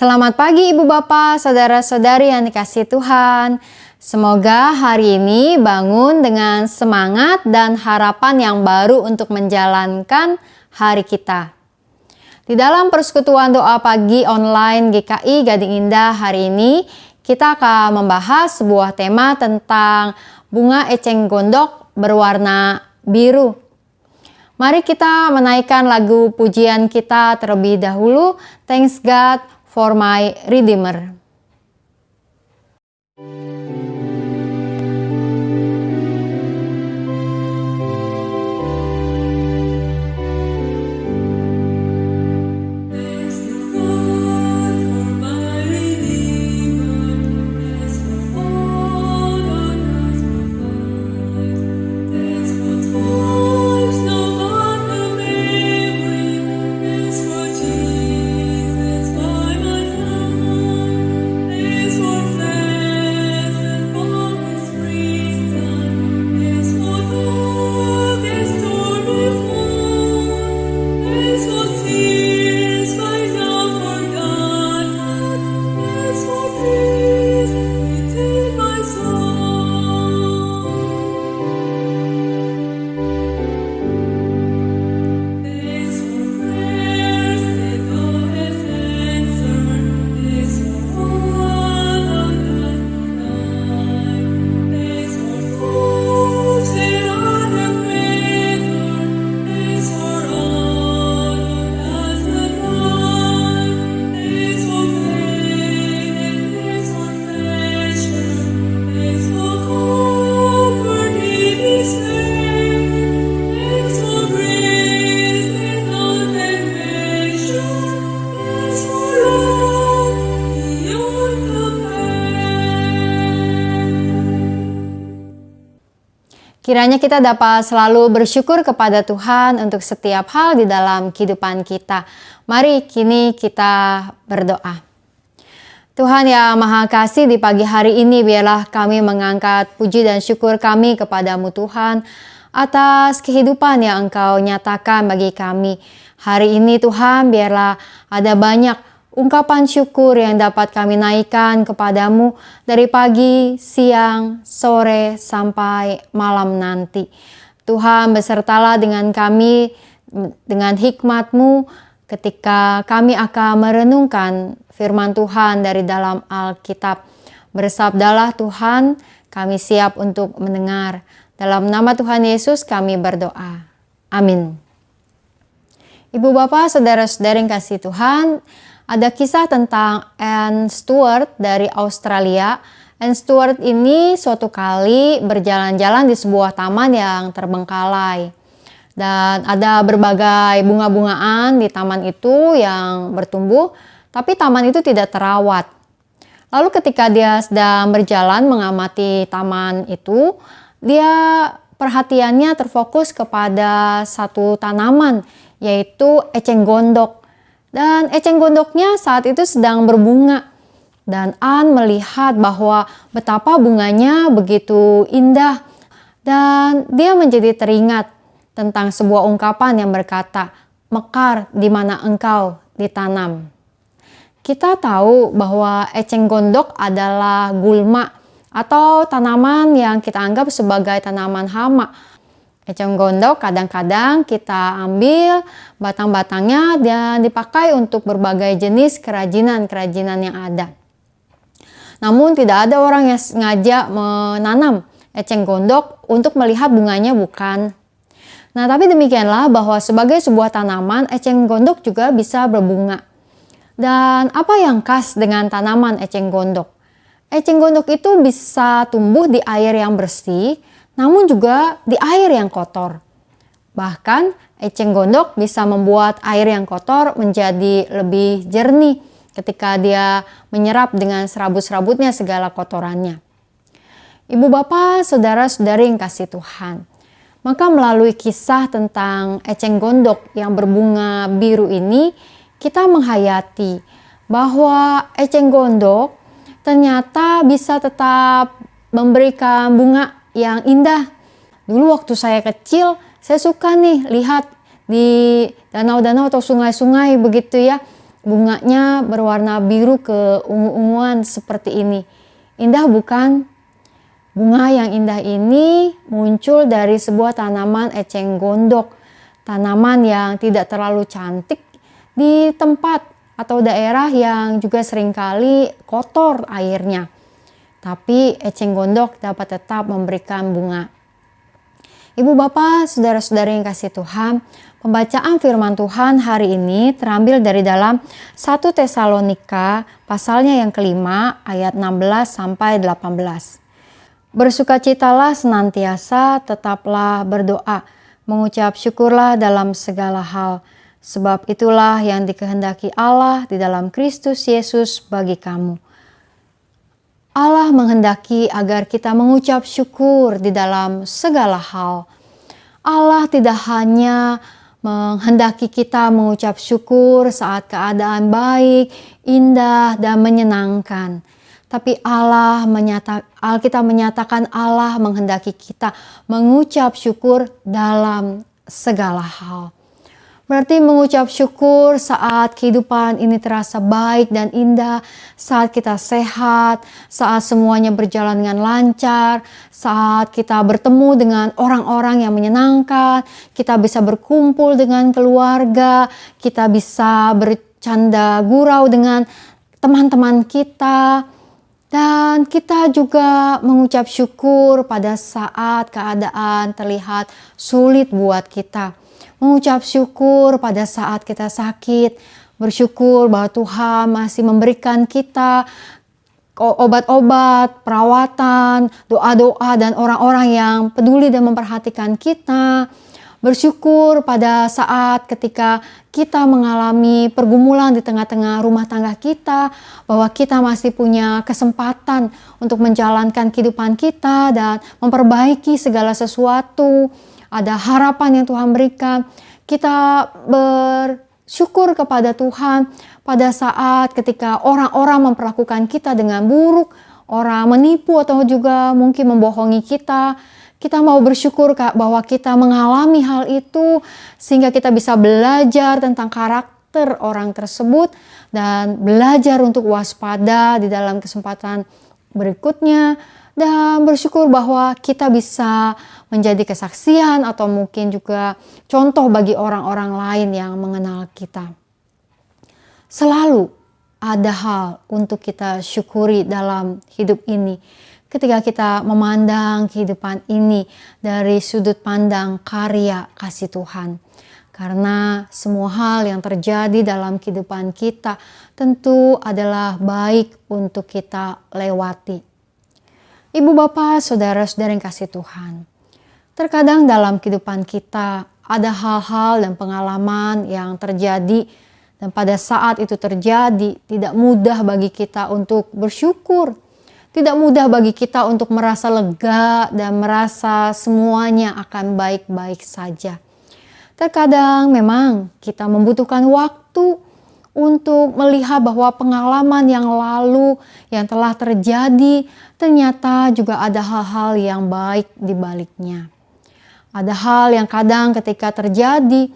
Selamat pagi Ibu Bapak, Saudara-saudari yang dikasihi Tuhan. Semoga hari ini bangun dengan semangat dan harapan yang baru untuk menjalankan hari kita. Di dalam persekutuan doa pagi online GKI Gading Indah hari ini, kita akan membahas sebuah tema tentang bunga eceng gondok berwarna biru. Mari kita menaikkan lagu pujian kita terlebih dahulu. Thanks God for my Redeemer. Kiranya kita dapat selalu bersyukur kepada Tuhan untuk setiap hal di dalam kehidupan kita. Mari kini kita berdoa. Tuhan yang Maha Kasih, di pagi hari ini biarlah kami mengangkat puji dan syukur kami kepadamu Tuhan atas kehidupan yang Engkau nyatakan bagi kami. Hari ini Tuhan biarlah ada banyak ungkapan syukur yang dapat kami naikkan kepadamu dari pagi, siang, sore, sampai malam nanti. Tuhan besertalah dengan kami, dengan hikmat-Mu ketika kami akan merenungkan firman Tuhan dari dalam Alkitab. Bersabdalah Tuhan, kami siap untuk mendengar. Dalam nama Tuhan Yesus kami berdoa. Amin. Ibu Bapak, Saudara-saudari yang kasih Tuhan, ada kisah tentang Anne Stewart dari Australia. Anne Stewart ini suatu kali berjalan-jalan di sebuah taman yang terbengkalai. Dan ada berbagai bunga-bungaan di taman itu yang bertumbuh, tapi taman itu tidak terawat. Lalu ketika dia sedang berjalan mengamati taman itu, dia perhatiannya terfokus kepada satu tanaman, yaitu eceng gondok. Dan eceng gondoknya saat itu sedang berbunga. Dan Anne melihat bahwa betapa bunganya begitu indah. Dan dia menjadi teringat tentang sebuah ungkapan yang berkata, "Mekar di mana engkau ditanam." Kita tahu bahwa eceng gondok adalah gulma atau tanaman yang kita anggap sebagai tanaman hama. Eceng gondok kadang-kadang kita ambil batang-batangnya dan dipakai untuk berbagai jenis kerajinan-kerajinan yang ada. Namun tidak ada orang yang sengaja menanam eceng gondok untuk melihat bunganya, bukan. Nah, tapi demikianlah bahwa sebagai sebuah tanaman, eceng gondok juga bisa berbunga. Dan apa yang khas dengan tanaman eceng gondok? Eceng gondok itu bisa tumbuh di air yang bersih, namun juga di air yang kotor. Bahkan eceng gondok bisa membuat air yang kotor menjadi lebih jernih ketika dia menyerap dengan serabut-serabutnya segala kotorannya. Ibu Bapak, Saudara-saudari yang kasih Tuhan, maka melalui kisah tentang eceng gondok yang berbunga biru ini, kita menghayati bahwa eceng gondok ternyata bisa tetap memberikan bunga yang indah. Dulu waktu saya kecil, saya suka nih lihat di danau-danau atau sungai-sungai begitu ya. bunganya berwarna biru keungu-unguan seperti ini. Indah bukan? Bunga yang indah ini muncul dari sebuah tanaman eceng gondok, tanaman yang tidak terlalu cantik di tempat atau daerah yang juga seringkali kotor airnya. Tapi eceng gondok dapat tetap memberikan bunga. Ibu bapak, saudara-saudari yang kasih Tuhan, pembacaan firman Tuhan hari ini terambil dari dalam 1 Tesalonika pasalnya yang kelima ayat 16 sampai 18. Bersukacitalah senantiasa, tetaplah berdoa, mengucap syukurlah dalam segala hal, sebab itulah yang dikehendaki Allah di dalam Kristus Yesus bagi kamu. Allah menghendaki agar kita mengucap syukur di dalam segala hal. Allah tidak hanya menghendaki kita mengucap syukur saat keadaan baik, indah, dan menyenangkan. Tapi Alkitab menyatakan Allah menghendaki kita mengucap syukur dalam segala hal. Berarti mengucap syukur saat kehidupan ini terasa baik dan indah, saat kita sehat, saat semuanya berjalan dengan lancar, saat kita bertemu dengan orang-orang yang menyenangkan, kita bisa berkumpul dengan keluarga, kita bisa bercanda gurau dengan teman-teman kita. Dan kita juga mengucap syukur pada saat keadaan terlihat sulit buat kita. Mengucap syukur pada saat kita sakit. Bersyukur bahwa Tuhan masih memberikan kita obat-obat, perawatan, doa-doa, dan orang-orang yang peduli dan memperhatikan kita. Bersyukur pada saat ketika kita mengalami pergumulan di tengah-tengah rumah tangga kita, bahwa kita masih punya kesempatan untuk menjalankan kehidupan kita dan memperbaiki segala sesuatu. Ada harapan yang Tuhan berikan. Kita bersyukur kepada Tuhan pada saat ketika orang-orang memperlakukan kita dengan buruk, orang menipu atau juga mungkin membohongi kita. Kita mau bersyukur bahwa kita mengalami hal itu sehingga kita bisa belajar tentang karakter orang tersebut dan belajar untuk waspada di dalam kesempatan berikutnya, dan bersyukur bahwa kita bisa menjadi kesaksian atau mungkin juga contoh bagi orang-orang lain yang mengenal kita. Selalu ada hal untuk kita syukuri dalam hidup ini. Ketika kita memandang kehidupan ini dari sudut pandang karya kasih Tuhan. Karena semua hal yang terjadi dalam kehidupan kita tentu adalah baik untuk kita lewati. Ibu bapak, saudara-saudara yang kasih Tuhan. Terkadang dalam kehidupan kita ada hal-hal dan pengalaman yang terjadi. Dan pada saat itu terjadi tidak mudah bagi kita untuk bersyukur. Tidak mudah bagi kita untuk merasa lega dan merasa semuanya akan baik-baik saja. Terkadang memang kita membutuhkan waktu untuk melihat bahwa pengalaman yang lalu yang telah terjadi ternyata juga ada hal-hal yang baik di baliknya. Ada hal yang kadang ketika terjadi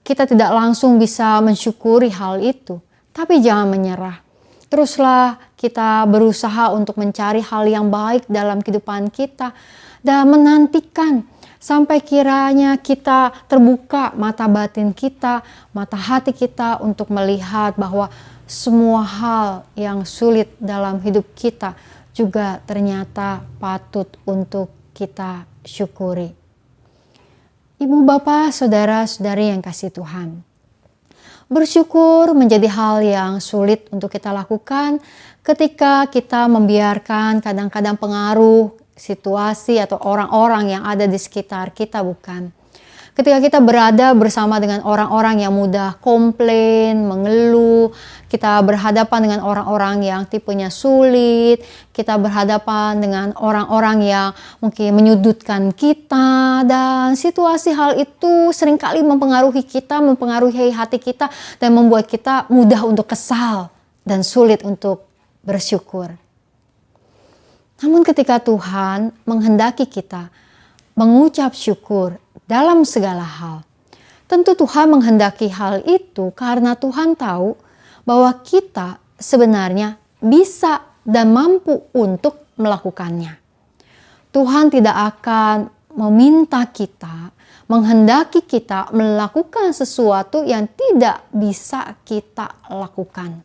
kita tidak langsung bisa mensyukuri hal itu, tapi jangan menyerah. Teruslah kita berusaha untuk mencari hal yang baik dalam kehidupan kita dan menantikan sampai kiranya kita terbuka mata batin kita, mata hati kita untuk melihat bahwa semua hal yang sulit dalam hidup kita juga ternyata patut untuk kita syukuri. Ibu bapak, saudara-saudari yang kasih Tuhan. Bersyukur menjadi hal yang sulit untuk kita lakukan ketika kita membiarkan kadang-kadang pengaruh situasi atau orang-orang yang ada di sekitar kita, bukan? Ketika kita berada bersama dengan orang-orang yang mudah komplain, mengeluh, kita berhadapan dengan orang-orang yang tipenya sulit, kita berhadapan dengan orang-orang yang mungkin menyudutkan kita, dan situasi hal itu seringkali mempengaruhi kita, mempengaruhi hati kita, dan membuat kita mudah untuk kesal dan sulit untuk bersyukur. Namun ketika Tuhan menghendaki kita mengucap syukur dalam segala hal, tentu Tuhan menghendaki hal itu karena Tuhan tahu bahwa kita sebenarnya bisa dan mampu untuk melakukannya. Tuhan tidak akan meminta kita, menghendaki kita melakukan sesuatu yang tidak bisa kita lakukan.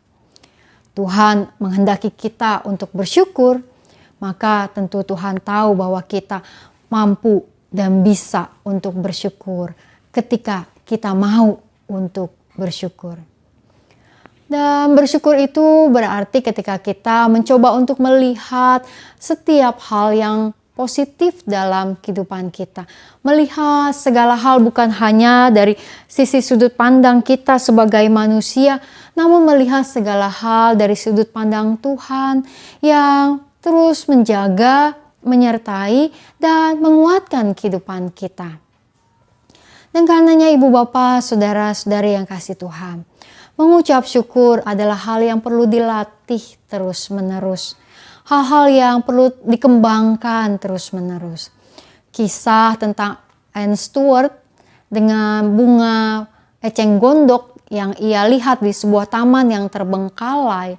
Tuhan menghendaki kita untuk bersyukur, maka tentu Tuhan tahu bahwa kita mampu dan bisa untuk bersyukur ketika kita mau untuk bersyukur. Dan bersyukur itu berarti ketika kita mencoba untuk melihat setiap hal yang positif dalam kehidupan kita. Melihat segala hal bukan hanya dari sisi sudut pandang kita sebagai manusia, namun melihat segala hal dari sudut pandang Tuhan yang terus menjaga, menyertai, dan menguatkan kehidupan kita. Dan karenanya ibu bapak, saudara-saudari yang kasih Tuhan, mengucap syukur adalah hal yang perlu dilatih terus-menerus. Hal-hal yang perlu dikembangkan terus-menerus. Kisah tentang Anne Stewart dengan bunga eceng gondok yang ia lihat di sebuah taman yang terbengkalai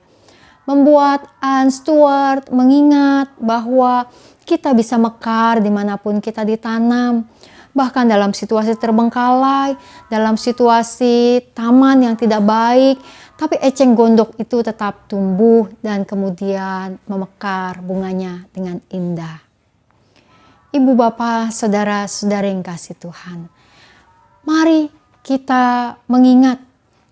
membuat Anne Stewart mengingat bahwa kita bisa mekar dimanapun kita ditanam. Bahkan dalam situasi terbengkalai, dalam situasi taman yang tidak baik, tapi eceng gondok itu tetap tumbuh dan kemudian memekar bunganya dengan indah. Ibu bapak, saudara-saudari yang kasih Tuhan, mari kita mengingat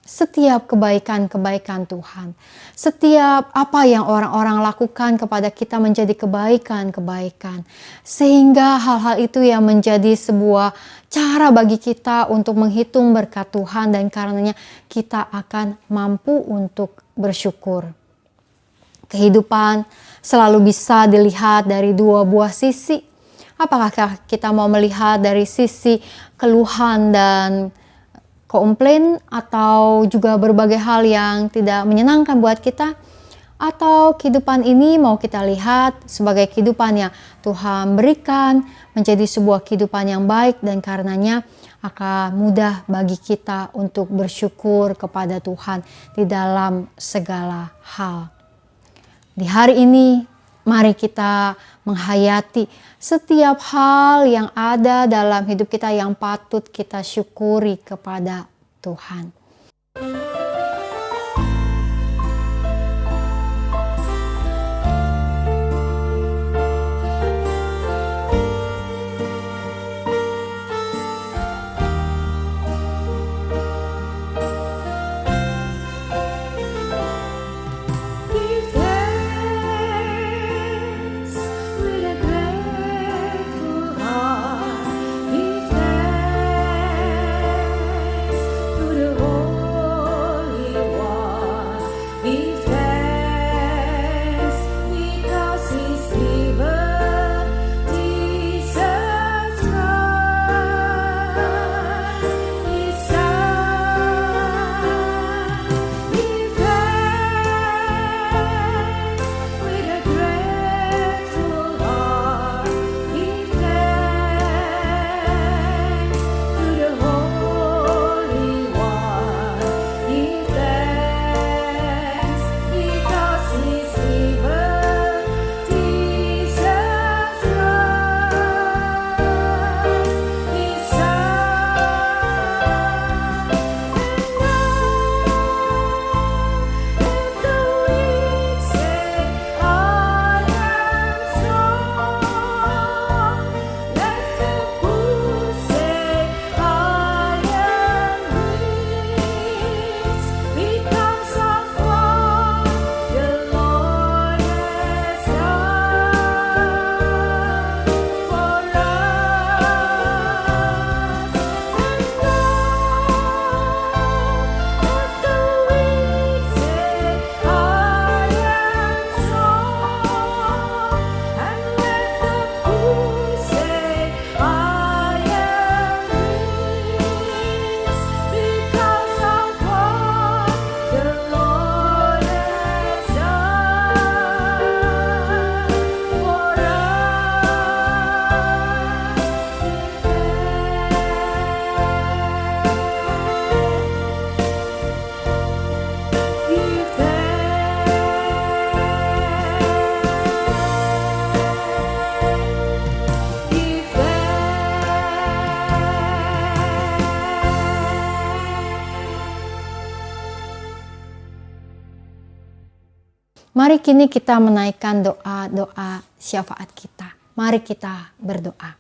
setiap kebaikan-kebaikan Tuhan. Setiap apa yang orang-orang lakukan kepada kita menjadi kebaikan-kebaikan. Sehingga hal-hal itu yang menjadi sebuah cara bagi kita untuk menghitung berkat Tuhan. Dan karenanya kita akan mampu untuk bersyukur. Kehidupan selalu bisa dilihat dari dua buah sisi. Apakah kita mau melihat dari sisi keluhan dan komplain atau juga berbagai hal yang tidak menyenangkan buat kita, atau kehidupan ini mau kita lihat sebagai kehidupan yang Tuhan berikan menjadi sebuah kehidupan yang baik dan karenanya akan mudah bagi kita untuk bersyukur kepada Tuhan di dalam segala hal. Di hari ini mari kita menghayati setiap hal yang ada dalam hidup kita yang patut kita syukuri kepada Tuhan. Mari kini kita menaikkan doa-doa syafaat kita. Mari kita berdoa.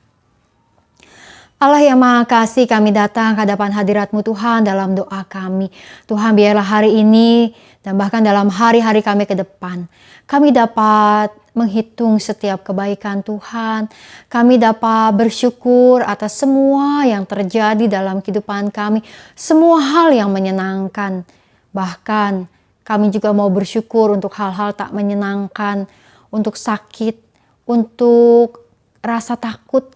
Allah yang Maha Kasih, kami datang ke hadapan hadirat-Mu Tuhan dalam doa kami. Tuhan, biarlah hari ini dan bahkan dalam hari-hari kami ke depan, kami dapat menghitung setiap kebaikan Tuhan. Kami dapat bersyukur atas semua yang terjadi dalam kehidupan kami, semua hal yang menyenangkan. Bahkan kami juga mau bersyukur untuk hal-hal tak menyenangkan, untuk sakit, untuk rasa takut,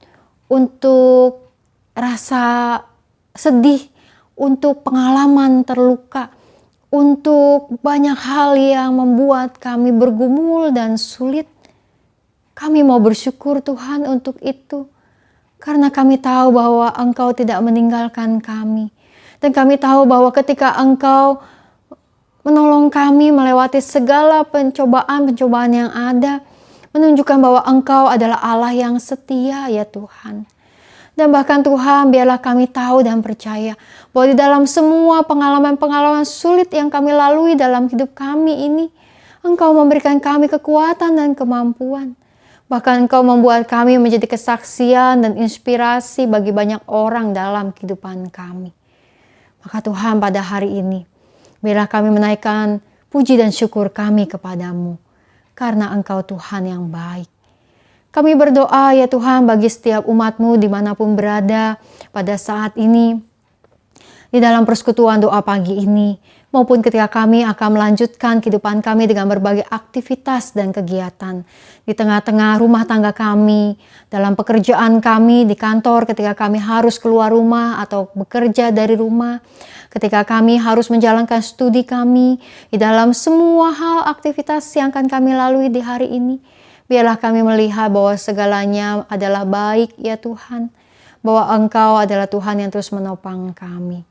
untuk rasa sedih, untuk pengalaman terluka, untuk banyak hal yang membuat kami bergumul dan sulit. Kami mau bersyukur Tuhan untuk itu, karena kami tahu bahwa Engkau tidak meninggalkan kami. Dan kami tahu bahwa ketika Engkau menolong kami melewati segala pencobaan-pencobaan yang ada, menunjukkan bahwa Engkau adalah Allah yang setia ya Tuhan. Dan bahkan Tuhan, biarlah kami tahu dan percaya bahwa di dalam semua pengalaman-pengalaman sulit yang kami lalui dalam hidup kami ini, Engkau memberikan kami kekuatan dan kemampuan. Bahkan Engkau membuat kami menjadi kesaksian dan inspirasi bagi banyak orang dalam kehidupan kami. Maka Tuhan, pada hari ini, biarlah kami menaikkan puji dan syukur kami kepadamu, karena Engkau Tuhan yang baik. Kami berdoa ya Tuhan bagi setiap umat-Mu dimanapun berada pada saat ini, di dalam persekutuan doa pagi ini, maupun ketika kami akan melanjutkan kehidupan kami dengan berbagai aktivitas dan kegiatan. Di tengah-tengah rumah tangga kami, dalam pekerjaan kami, di kantor ketika kami harus keluar rumah atau bekerja dari rumah, ketika kami harus menjalankan studi kami, di dalam semua hal aktivitas yang akan kami lalui di hari ini, biarlah kami melihat bahwa segalanya adalah baik ya Tuhan, bahwa Engkau adalah Tuhan yang terus menopang kami.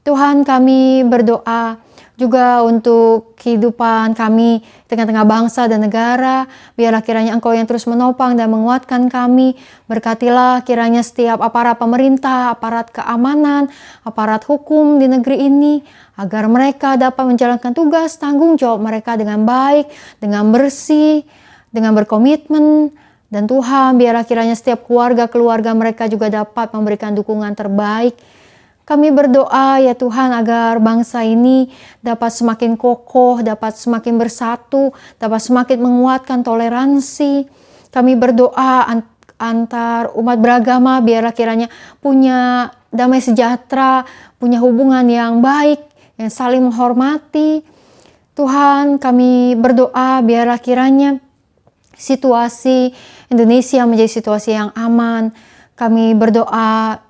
Tuhan, kami berdoa juga untuk kehidupan kami di tengah-tengah bangsa dan negara. Biarlah kiranya Engkau yang terus menopang dan menguatkan kami. Berkatilah kiranya setiap aparat pemerintah, aparat keamanan, aparat hukum di negeri ini, agar mereka dapat menjalankan tugas tanggung jawab mereka dengan baik, dengan bersih, dengan berkomitmen. Dan Tuhan, biarlah kiranya setiap keluarga mereka juga dapat memberikan dukungan terbaik. Kami berdoa ya Tuhan agar bangsa ini dapat semakin kokoh, dapat semakin bersatu, dapat semakin menguatkan toleransi. Kami berdoa antar umat beragama, biarlah kiranya punya damai sejahtera, punya hubungan yang baik, yang saling menghormati. Tuhan, kami berdoa biarlah kiranya situasi Indonesia menjadi situasi yang aman. Kami berdoa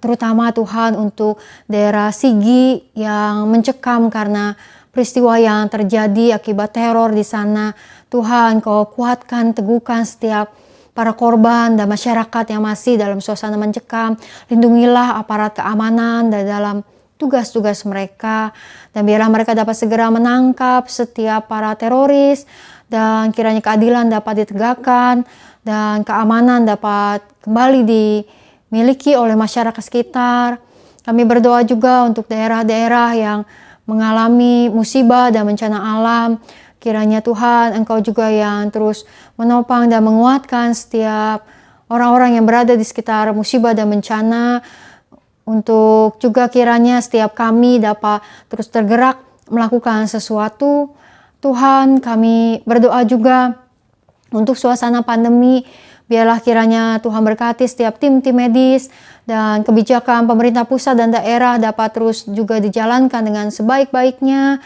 terutama Tuhan untuk daerah Sigi yang mencekam karena peristiwa yang terjadi akibat teror di sana. Tuhan, Kau kuatkan, teguhkan setiap para korban dan masyarakat yang masih dalam suasana mencekam. Lindungilah aparat keamanan dalam tugas-tugas mereka, dan biarlah mereka dapat segera menangkap setiap para teroris, dan kiranya keadilan dapat ditegakkan dan keamanan dapat kembali dimiliki oleh masyarakat sekitar. Kami berdoa juga untuk daerah-daerah yang mengalami musibah dan bencana alam. Kiranya Tuhan, Engkau juga yang terus menopang dan menguatkan setiap orang-orang yang berada di sekitar musibah dan bencana. Untuk juga kiranya setiap kami dapat terus tergerak melakukan sesuatu. Tuhan, kami berdoa juga untuk suasana pandemi. Biarlah kiranya Tuhan berkati setiap tim-tim medis, dan kebijakan pemerintah pusat dan daerah dapat terus juga dijalankan dengan sebaik-baiknya.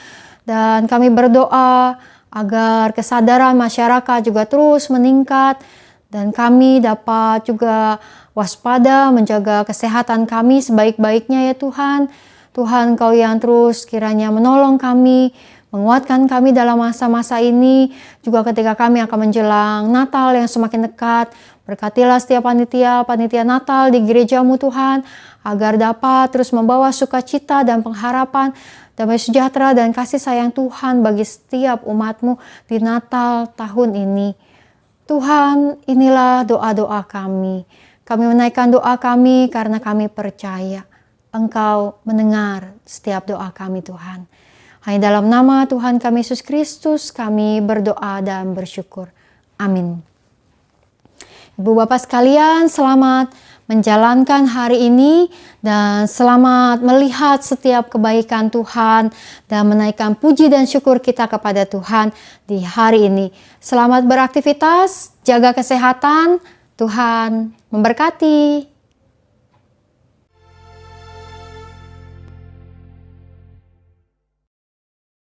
Dan kami berdoa agar kesadaran masyarakat juga terus meningkat, dan kami dapat juga waspada menjaga kesehatan kami sebaik-baiknya ya Tuhan. Tuhan, Kau yang terus kiranya menolong kami, menguatkan kami dalam masa-masa ini, juga ketika kami akan menjelang Natal yang semakin dekat. Berkatilah setiap panitia Natal di gereja-Mu Tuhan, agar dapat terus membawa sukacita dan pengharapan, damai sejahtera dan kasih sayang Tuhan bagi setiap umat-Mu di Natal tahun ini. Tuhan, inilah doa-doa kami. Kami menaikkan doa kami karena kami percaya Engkau mendengar setiap doa kami Tuhan. Hanya dalam nama Tuhan kami Yesus Kristus kami berdoa dan bersyukur. Amin. Ibu Bapak sekalian, selamat menjalankan hari ini dan selamat melihat setiap kebaikan Tuhan dan menaikkan puji dan syukur kita kepada Tuhan di hari ini. Selamat beraktivitas, jaga kesehatan, Tuhan memberkati.